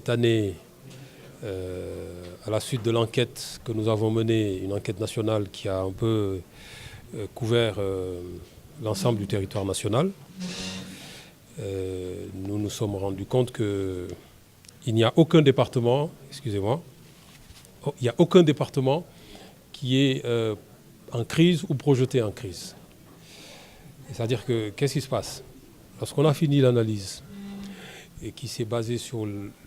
cette année, à la suite de l'enquête que nous avons menée, une enquête nationale qui a un peu couvert l'ensemble du territoire national, nous nous sommes rendus compte qu'il n'y a aucun département, il n'y a aucun département qui est en crise ou projeté en crise. C'est-à-dire que, qu'est-ce qui se passe? Lorsqu'on a fini l'analyse et qui s'est basée sur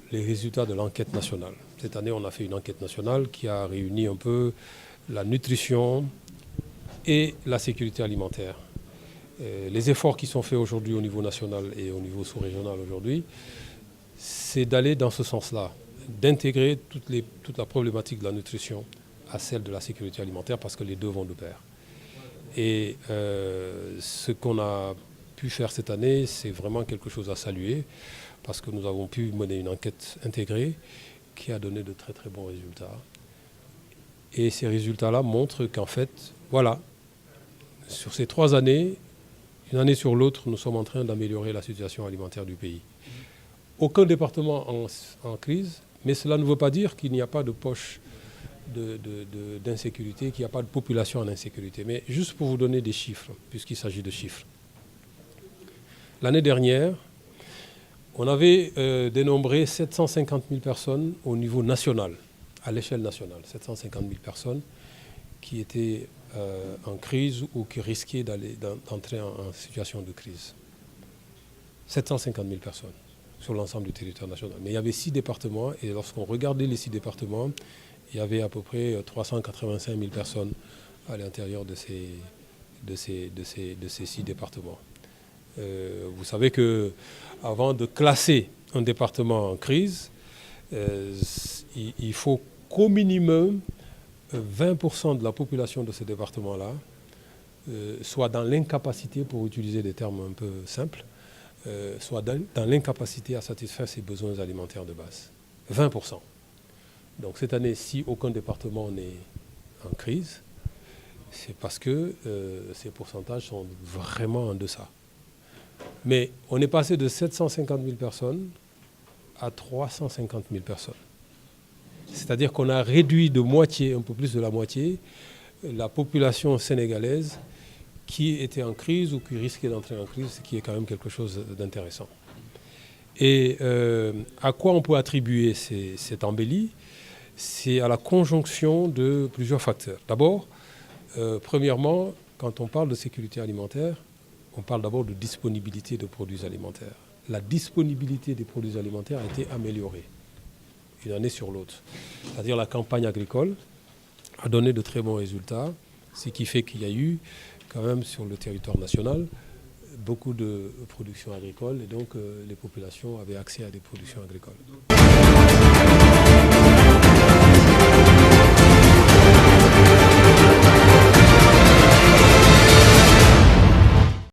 les résultats de l'enquête nationale, cette année on a fait une enquête nationale qui a réuni un peu la nutrition et la sécurité alimentaire. Les efforts qui sont faits aujourd'hui au niveau national et au niveau sous-régional aujourd'hui, c'est d'aller dans ce sens-là, d'intégrer toute la problématique de la nutrition à celle de la sécurité alimentaire parce que les deux vont de pair. Et ce qu'on a pu faire cette année, c'est vraiment quelque chose à saluer parce que nous avons pu mener une enquête intégrée qui a donné de très très bons résultats. Et ces résultats-là montrent qu'en fait, voilà, sur ces 3 années, une année sur l'autre, nous sommes en train d'améliorer la situation alimentaire du pays. Aucun département en crise, mais cela ne veut pas dire qu'il n'y a pas de poche d'insécurité, qu'il n'y a pas de population en insécurité. Mais juste pour vous donner des chiffres, puisqu'il s'agit de chiffres. L'année dernière, on avait dénombré 750 000 personnes au niveau national, à l'échelle nationale. 750 000 personnes qui étaient en crise ou qui risquaient d'entrer en situation de crise. 750 000 personnes sur l'ensemble du territoire national. Mais il y avait 6 départements et lorsqu'on regardait les 6 départements, il y avait à peu près 385 000 personnes à l'intérieur de ces 6 départements. Vous savez qu'avant de classer un département en crise, il faut qu'au minimum 20% de la population de ce département-là soit dans l'incapacité, pour utiliser des termes un peu simples, soit dans l'incapacité à satisfaire ses besoins alimentaires de base. 20%. Donc cette année, si aucun département n'est en crise, c'est parce que ces pourcentages sont vraiment en deçà. Mais on est passé de 750 000 personnes à 350 000 personnes. C'est-à-dire qu'on a réduit de moitié, un peu plus de la moitié, la population sénégalaise qui était en crise ou qui risquait d'entrer en crise, ce qui est quand même quelque chose d'intéressant. Et à quoi on peut attribuer cette embellie? C'est à la conjonction de plusieurs facteurs. D'abord, premièrement, quand on parle de sécurité alimentaire, on parle d'abord de disponibilité de produits alimentaires. La disponibilité des produits alimentaires a été améliorée une année sur l'autre. C'est-à-dire la campagne agricole a donné de très bons résultats, ce qui fait qu'il y a eu quand même sur le territoire national beaucoup de production agricole et donc les populations avaient accès à des productions agricoles.